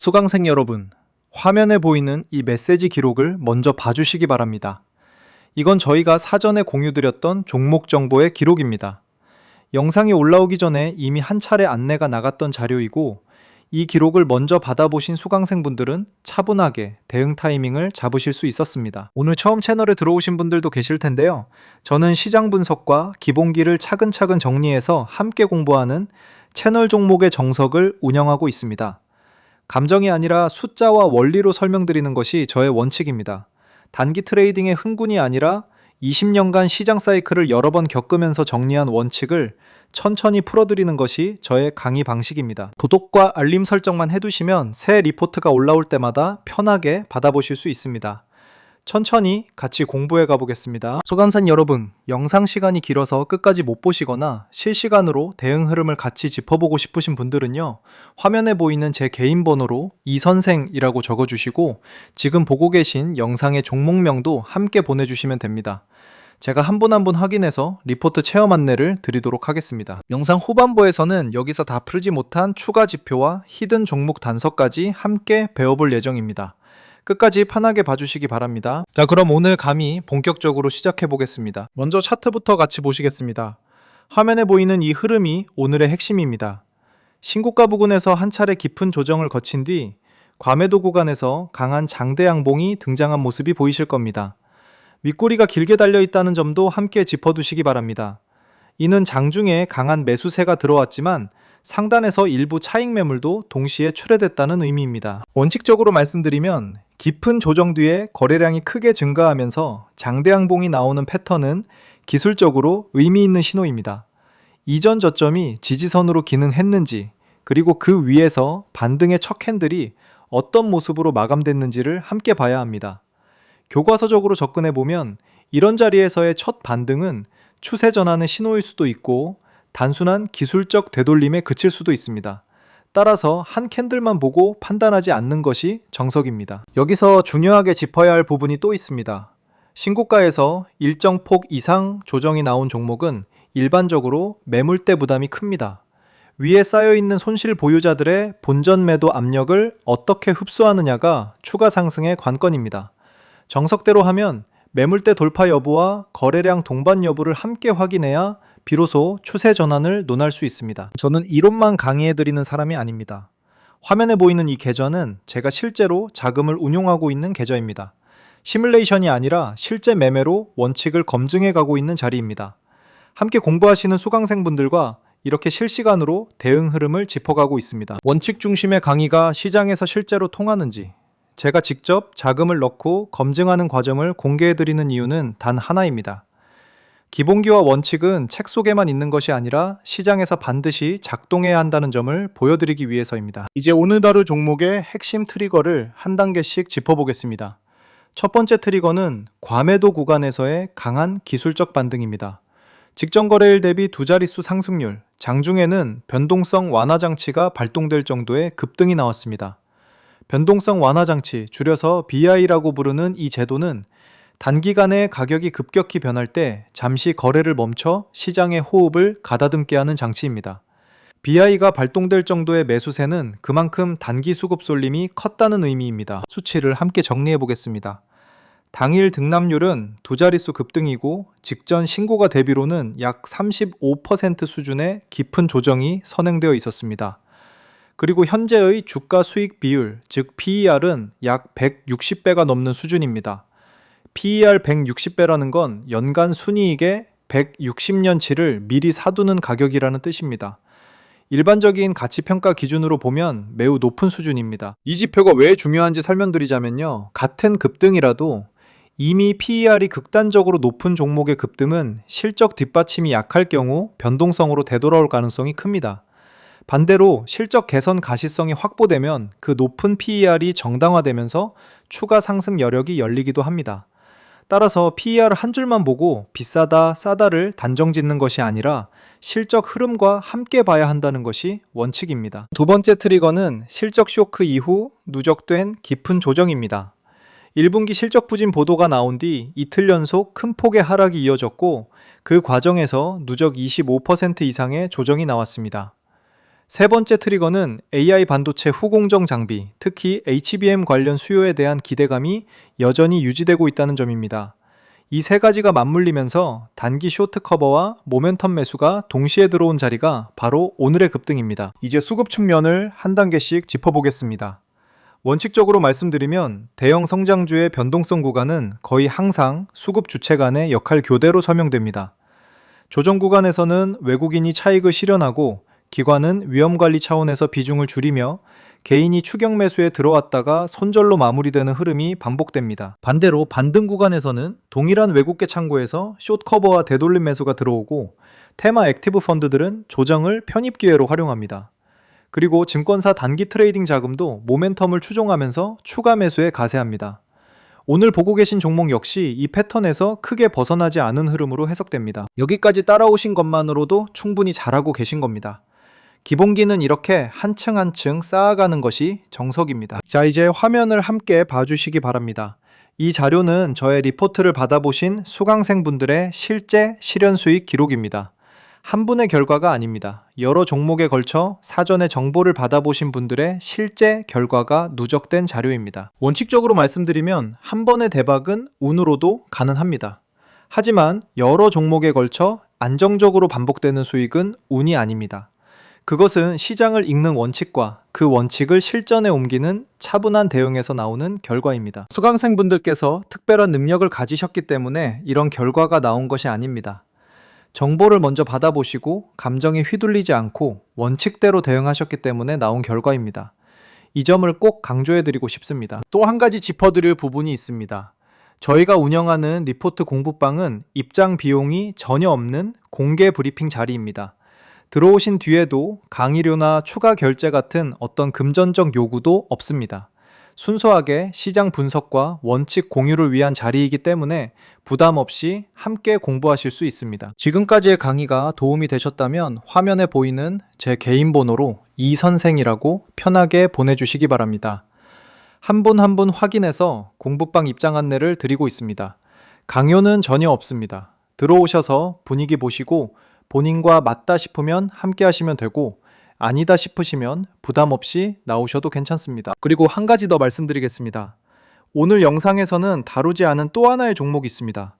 수강생 여러분, 화면에 보이는 이 메시지 기록을 먼저 봐주시기 바랍니다. 이건 저희가 사전에 공유드렸던 종목 정보의 기록입니다. 영상이 올라오기 전에 이미 한 차례 안내가 나갔던 자료이고, 이 기록을 먼저 받아보신 수강생분들은 차분하게 대응 타이밍을 잡으실 수 있었습니다. 오늘 처음 채널에 들어오신 분들도 계실 텐데요. 저는 시장 분석과 기본기를 차근차근 정리해서 함께 공부하는 채널 종목의 정석을 운영하고 있습니다. 감정이 아니라 숫자와 원리로 설명드리는 것이 저의 원칙입니다. 단기 트레이딩의 흥분이 아니라 20년간 시장 사이클을 여러 번 겪으면서 정리한 원칙을 천천히 풀어드리는 것이 저의 강의 방식입니다. 구독과 알림 설정만 해두시면 새 리포트가 올라올 때마다 편하게 받아보실 수 있습니다. 천천히 같이 공부해 가보겠습니다. 수강생 여러분, 영상 시간이 길어서 끝까지 못 보시거나 실시간으로 대응 흐름을 같이 짚어보고 싶으신 분들은요, 화면에 보이는 제 개인 번호로 이선생이라고 적어주시고 지금 보고 계신 영상의 종목명도 함께 보내주시면 됩니다. 제가 한 분 한 분 확인해서 리포트 체험 안내를 드리도록 하겠습니다. 영상 후반부에서는 여기서 다 풀지 못한 추가 지표와 히든 종목 단서까지 함께 배워볼 예정입니다. 끝까지 편하게 봐주시기 바랍니다. 자, 그럼 오늘 강의 본격적으로 시작해 보겠습니다. 먼저 차트부터 같이 보시겠습니다. 화면에 보이는 이 흐름이 오늘의 핵심입니다. 신고가 부근에서 한 차례 깊은 조정을 거친 뒤 과매도 구간에서 강한 장대 양봉이 등장한 모습이 보이실 겁니다. 윗꼬리가 길게 달려 있다는 점도 함께 짚어두시기 바랍니다. 이는 장중에 강한 매수세가 들어왔지만 상단에서 일부 차익 매물도 동시에 출회됐다는 의미입니다. 원칙적으로 말씀드리면 깊은 조정 뒤에 거래량이 크게 증가하면서 장대 양봉이 나오는 패턴은 기술적으로 의미 있는 신호입니다. 이전 저점이 지지선으로 기능했는지, 그리고 그 위에서 반등의 첫 캔들이 어떤 모습으로 마감됐는지를 함께 봐야 합니다. 교과서적으로 접근해 보면 이런 자리에서의 첫 반등은 추세 전환의 신호일 수도 있고 단순한 기술적 되돌림에 그칠 수도 있습니다. 따라서 한 캔들만 보고 판단하지 않는 것이 정석입니다. 여기서 중요하게 짚어야 할 부분이 또 있습니다. 신고가에서 일정 폭 이상 조정이 나온 종목은 일반적으로 매물대 부담이 큽니다. 위에 쌓여있는 손실 보유자들의 본전 매도 압력을 어떻게 흡수하느냐가 추가 상승의 관건입니다. 정석대로 하면 매물대 돌파 여부와 거래량 동반 여부를 함께 확인해야 비로소 추세 전환을 논할 수 있습니다. 저는 이론만 강의해드리는 사람이 아닙니다. 화면에 보이는 이 계좌는 제가 실제로 자금을 운용하고 있는 계좌입니다. 시뮬레이션이 아니라 실제 매매로 원칙을 검증해 가고 있는 자리입니다. 함께 공부하시는 수강생분들과 이렇게 실시간으로 대응 흐름을 짚어가고 있습니다. 원칙 중심의 강의가 시장에서 실제로 통하는지, 제가 직접 자금을 넣고 검증하는 과정을 공개해드리는 이유는 단 하나입니다. 기본기와 원칙은 책 속에만 있는 것이 아니라 시장에서 반드시 작동해야 한다는 점을 보여드리기 위해서입니다. 이제 오늘 다룰 종목의 핵심 트리거를 한 단계씩 짚어보겠습니다. 첫 번째 트리거는 과매도 구간에서의 강한 기술적 반등입니다. 직전 거래일 대비 두 자릿수 상승률, 장중에는 변동성 완화 장치가 발동될 정도의 급등이 나왔습니다. 변동성 완화 장치, 줄여서 BI라고 부르는 이 제도는 단기간에 가격이 급격히 변할 때 잠시 거래를 멈춰 시장의 호흡을 가다듬게 하는 장치입니다. BI가 발동될 정도의 매수세는 그만큼 단기 수급 쏠림이 컸다는 의미입니다. 수치를 함께 정리해 보겠습니다. 당일 등락률은 두 자릿수 급등이고 직전 신고가 대비로는 약 35% 수준의 깊은 조정이 선행되어 있었습니다. 그리고 현재의 주가 수익 비율, 즉 PER은 약 160배가 넘는 수준입니다. PER 160배라는 건 연간 순이익의 160년치를 미리 사두는 가격이라는 뜻입니다. 일반적인 가치평가 기준으로 보면 매우 높은 수준입니다. 이 지표가 왜 중요한지 설명드리자면요. 같은 급등이라도 이미 PER이 극단적으로 높은 종목의 급등은 실적 뒷받침이 약할 경우 변동성으로 되돌아올 가능성이 큽니다. 반대로 실적 개선 가시성이 확보되면 그 높은 PER이 정당화되면서 추가 상승 여력이 열리기도 합니다. 따라서 PER 한 줄만 보고 비싸다, 싸다를 단정 짓는 것이 아니라 실적 흐름과 함께 봐야 한다는 것이 원칙입니다. 두 번째 트리거는 실적 쇼크 이후 누적된 깊은 조정입니다. 1분기 실적 부진 보도가 나온 뒤 이틀 연속 큰 폭의 하락이 이어졌고 그 과정에서 누적 25% 이상의 조정이 나왔습니다. 세 번째 트리거는 AI 반도체 후공정 장비, 특히 HBM 관련 수요에 대한 기대감이 여전히 유지되고 있다는 점입니다. 이 세 가지가 맞물리면서 단기 쇼트 커버와 모멘텀 매수가 동시에 들어온 자리가 바로 오늘의 급등입니다. 이제 수급 측면을 한 단계씩 짚어보겠습니다. 원칙적으로 말씀드리면 대형 성장주의 변동성 구간은 거의 항상 수급 주체 간의 역할 교대로 설명됩니다. 조정 구간에서는 외국인이 차익을 실현하고 기관은 위험관리 차원에서 비중을 줄이며 개인이 추격 매수에 들어왔다가 손절로 마무리되는 흐름이 반복됩니다. 반대로 반등 구간에서는 동일한 외국계 창구에서 숏커버와 되돌림 매수가 들어오고 테마 액티브 펀드들은 조정을 편입 기회로 활용합니다. 그리고 증권사 단기 트레이딩 자금도 모멘텀을 추종하면서 추가 매수에 가세합니다. 오늘 보고 계신 종목 역시 이 패턴에서 크게 벗어나지 않은 흐름으로 해석됩니다. 여기까지 따라오신 것만으로도 충분히 잘하고 계신 겁니다. 기본기는 이렇게 한층 한층 쌓아가는 것이 정석입니다. 자, 이제 화면을 함께 봐주시기 바랍니다. 이 자료는 저의 리포트를 받아보신 수강생분들의 실제 실현 수익 기록입니다. 한 분의 결과가 아닙니다. 여러 종목에 걸쳐 사전에 정보를 받아보신 분들의 실제 결과가 누적된 자료입니다. 원칙적으로 말씀드리면 한 번의 대박은 운으로도 가능합니다. 하지만 여러 종목에 걸쳐 안정적으로 반복되는 수익은 운이 아닙니다. 그것은 시장을 읽는 원칙과 그 원칙을 실전에 옮기는 차분한 대응에서 나오는 결과입니다. 수강생분들께서 특별한 능력을 가지셨기 때문에 이런 결과가 나온 것이 아닙니다. 정보를 먼저 받아보시고 감정에 휘둘리지 않고 원칙대로 대응하셨기 때문에 나온 결과입니다. 이 점을 꼭 강조해드리고 싶습니다. 또 한 가지 짚어드릴 부분이 있습니다. 저희가 운영하는 리포트 공부방은 입장 비용이 전혀 없는 공개 브리핑 자리입니다. 들어오신 뒤에도 강의료나 추가 결제 같은 어떤 금전적 요구도 없습니다. 순수하게 시장 분석과 원칙 공유를 위한 자리이기 때문에 부담 없이 함께 공부하실 수 있습니다. 지금까지의 강의가 도움이 되셨다면 화면에 보이는 제 개인 번호로 이선생이라고 편하게 보내주시기 바랍니다. 한 분 한 분 확인해서 공부방 입장 안내를 드리고 있습니다. 강요는 전혀 없습니다. 들어오셔서 분위기 보시고 본인과 맞다 싶으면 함께 하시면 되고 아니다 싶으시면 부담 없이 나오셔도 괜찮습니다. 그리고 한 가지 더 말씀드리겠습니다. 오늘 영상에서는 다루지 않은 또 하나의 종목이 있습니다.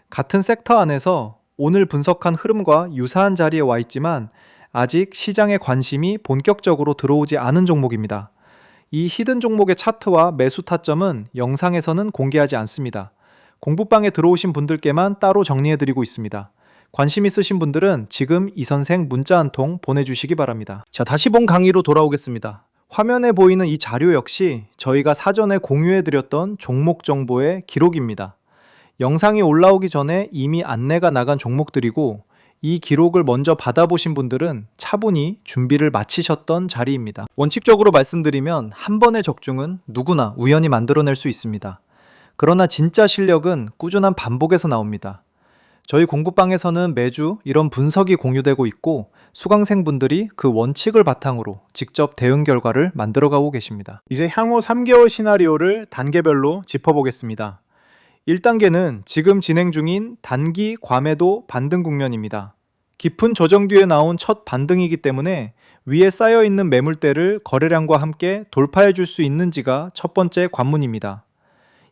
같은 섹터 안에서 오늘 분석한 흐름과 유사한 자리에 와 있지만 아직 시장의 관심이 본격적으로 들어오지 않은 종목입니다. 이 히든 종목의 차트와 매수 타점은 영상에서는 공개하지 않습니다. 공부방에 들어오신 분들께만 따로 정리해드리고 있습니다. 관심 있으신 분들은 지금 이 선생 문자 한 통 보내주시기 바랍니다. 자, 다시 본 강의로 돌아오겠습니다. 화면에 보이는 이 자료 역시 저희가 사전에 공유해드렸던 종목 정보의 기록입니다. 영상이 올라오기 전에 이미 안내가 나간 종목들이고 이 기록을 먼저 받아보신 분들은 차분히 준비를 마치셨던 자리입니다. 원칙적으로 말씀드리면 한 번의 적중은 누구나 우연히 만들어낼 수 있습니다. 그러나 진짜 실력은 꾸준한 반복에서 나옵니다. 저희 공부방에서는 매주 이런 분석이 공유되고 있고 수강생분들이 그 원칙을 바탕으로 직접 대응 결과를 만들어가고 계십니다. 이제 향후 3개월 시나리오를 단계별로 짚어보겠습니다. 1단계는 지금 진행 중인 단기 과매도 반등 국면입니다. 깊은 조정 뒤에 나온 첫 반등이기 때문에 위에 쌓여있는 매물대를 거래량과 함께 돌파해 줄 수 있는지가 첫 번째 관문입니다.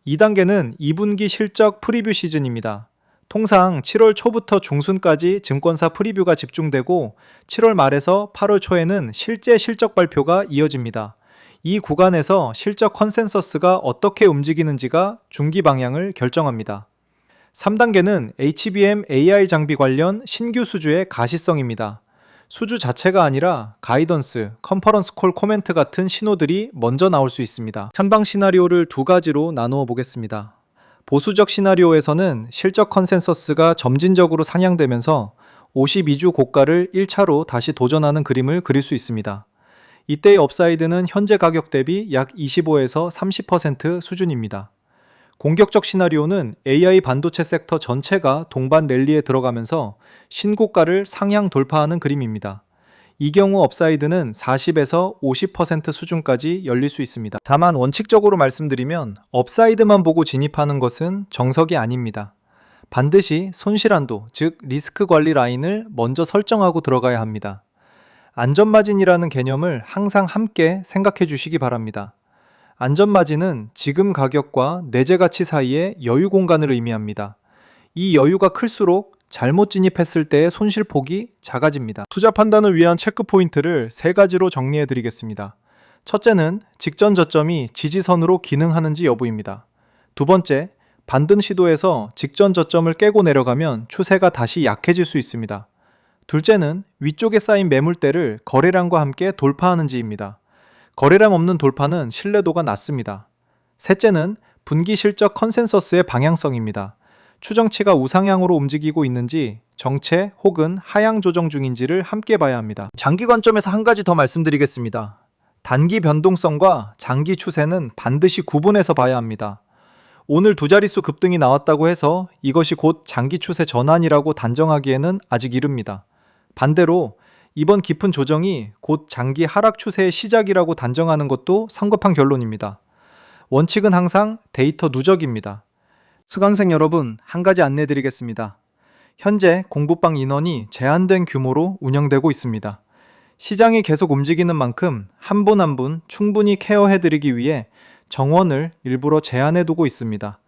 2단계는 2분기 실적 프리뷰 시즌입니다. 통상 7월 초부터 중순까지 증권사 프리뷰가 집중되고 7월 말에서 8월 초에는 실제 실적 발표가 이어집니다. 이 구간에서 실적 컨센서스가 어떻게 움직이는지가 중기 방향을 결정합니다. 3단계는 HBM AI 장비 관련 신규 수주의 가시성입니다. 수주 자체가 아니라 가이던스, 컨퍼런스 콜 코멘트 같은 신호들이 먼저 나올 수 있습니다. 찬방 시나리오를 두 가지로 나누어 보겠습니다. 보수적 시나리오에서는 실적 컨센서스가 점진적으로 상향되면서 52주 고가를 1차로 다시 도전하는 그림을 그릴 수 있습니다. 이때의 업사이드는 현재 가격 대비 약 25에서 30% 수준입니다. 공격적 시나리오는 AI 반도체 섹터 전체가 동반 랠리에 들어가면서 신고가를 상향 돌파하는 그림입니다. 이 경우 업사이드는 40에서 50% 수준까지 열릴 수 있습니다. 다만 원칙적으로 말씀드리면 업사이드만 보고 진입하는 것은 정석이 아닙니다. 반드시 손실한도, 즉 리스크 관리 라인을 먼저 설정하고 들어가야 합니다. 안전마진이라는 개념을 항상 함께 생각해 주시기 바랍니다. 안전마진은 지금 가격과 내재 가치 사이의 여유 공간을 의미합니다. 이 여유가 클수록 잘못 진입했을 때의 손실폭이 작아집니다. 투자 판단을 위한 체크 포인트를 3가지로 정리해 드리겠습니다. 첫째는 직전 저점이 지지선으로 기능하는지 여부입니다. 두 번째, 반등 시도에서 직전 저점을 깨고 내려가면 추세가 다시 약해질 수 있습니다. 둘째는 위쪽에 쌓인 매물대를 거래량과 함께 돌파하는지입니다. 거래량 없는 돌파는 신뢰도가 낮습니다. 셋째는 분기 실적 컨센서스의 방향성입니다. 추정치가 우상향으로 움직이고 있는지 정체 혹은 하향 조정 중인지를 함께 봐야 합니다. 장기 관점에서 한 가지 더 말씀드리겠습니다. 단기 변동성과 장기 추세는 반드시 구분해서 봐야 합니다. 오늘 두 자릿수 급등이 나왔다고 해서 이것이 곧 장기 추세 전환이라고 단정하기에는 아직 이릅니다. 반대로 이번 깊은 조정이 곧 장기 하락 추세의 시작이라고 단정하는 것도 성급한 결론입니다. 원칙은 항상 데이터 누적입니다. 수강생 여러분, 한 가지 안내 드리겠습니다. 현재 공부방 인원이 제한된 규모로 운영되고 있습니다. 시장이 계속 움직이는 만큼 한 분 한 분 충분히 케어해드리기 위해 정원을 일부러 제한해두고 있습니다.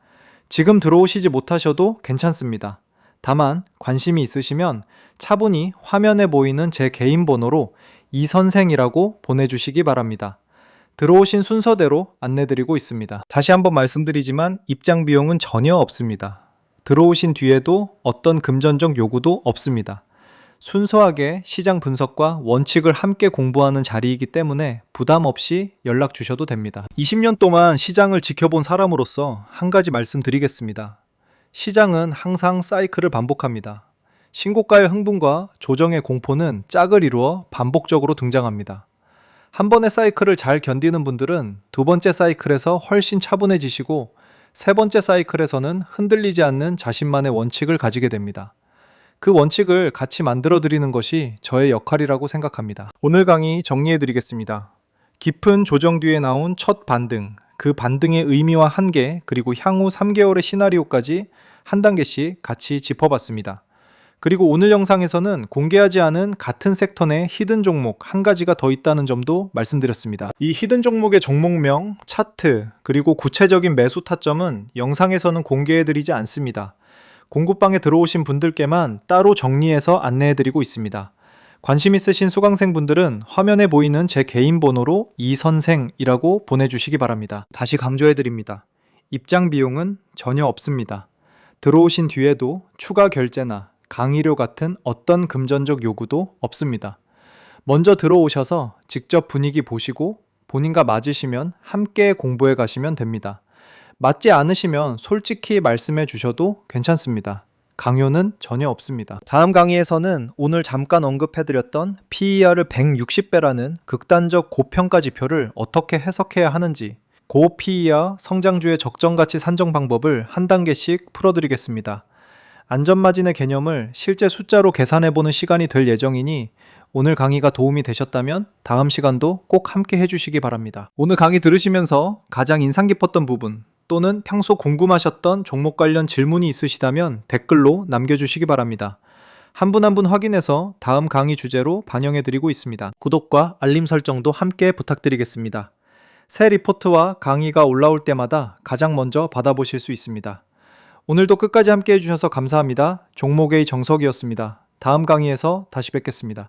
지금 들어오시지 못하셔도 괜찮습니다. 다만 관심이 있으시면 차분히 화면에 보이는 제 개인 번호로 이선생이라고 보내주시기 바랍니다. 들어오신 순서대로 안내드리고 있습니다. 다시 한번 말씀드리지만 입장 비용은 전혀 없습니다. 들어오신 뒤에도 어떤 금전적 요구도 없습니다. 순수하게 시장 분석과 원칙을 함께 공부하는 자리이기 때문에 부담 없이 연락 주셔도 됩니다. 20년 동안 시장을 지켜본 사람으로서 한 가지 말씀드리겠습니다. 시장은 항상 사이클을 반복합니다. 신고가의 흥분과 조정의 공포는 짝을 이루어 반복적으로 등장합니다. 한 번의 사이클을 잘 견디는 분들은 두 번째 사이클에서 훨씬 차분해지시고 세 번째 사이클에서는 흔들리지 않는 자신만의 원칙을 가지게 됩니다. 그 원칙을 같이 만들어 드리는 것이 저의 역할이라고 생각합니다. 오늘 강의 정리해 드리겠습니다. 깊은 조정 뒤에 나온 첫 반등, 그 반등의 의미와 한계, 그리고 향후 3개월의 시나리오까지 한 단계씩 같이 짚어봤습니다. 그리고 오늘 영상에서는 공개하지 않은 같은 섹터 내 히든 종목 한 가지가 더 있다는 점도 말씀드렸습니다. 이 히든 종목의 종목명, 차트, 그리고 구체적인 매수 타점은 영상에서는 공개해드리지 않습니다. 공부방에 들어오신 분들께만 따로 정리해서 안내해드리고 있습니다. 관심 있으신 수강생분들은 화면에 보이는 제 개인 번호로 이선생이라고 보내주시기 바랍니다. 다시 강조해드립니다. 입장 비용은 전혀 없습니다. 들어오신 뒤에도 추가 결제나 강의료 같은 어떤 금전적 요구도 없습니다. 먼저 들어오셔서 직접 분위기 보시고 본인과 맞으시면 함께 공부해 가시면 됩니다. 맞지 않으시면 솔직히 말씀해 주셔도 괜찮습니다. 강요는 전혀 없습니다. 다음 강의에서는 오늘 잠깐 언급해드렸던 PER을 160배라는 극단적 고평가 지표를 어떻게 해석해야 하는지, 고 PER 성장주의 적정가치 산정 방법을 한 단계씩 풀어드리겠습니다. 안전마진의 개념을 실제 숫자로 계산해보는 시간이 될 예정이니 오늘 강의가 도움이 되셨다면 다음 시간도 꼭 함께 해주시기 바랍니다. 오늘 강의 들으시면서 가장 인상 깊었던 부분 또는 평소 궁금하셨던 종목 관련 질문이 있으시다면 댓글로 남겨주시기 바랍니다. 한 분 한 분 확인해서 다음 강의 주제로 반영해드리고 있습니다. 구독과 알림 설정도 함께 부탁드리겠습니다. 새 리포트와 강의가 올라올 때마다 가장 먼저 받아보실 수 있습니다. 오늘도 끝까지 함께 해주셔서 감사합니다. 종목의 정석이었습니다. 다음 강의에서 다시 뵙겠습니다.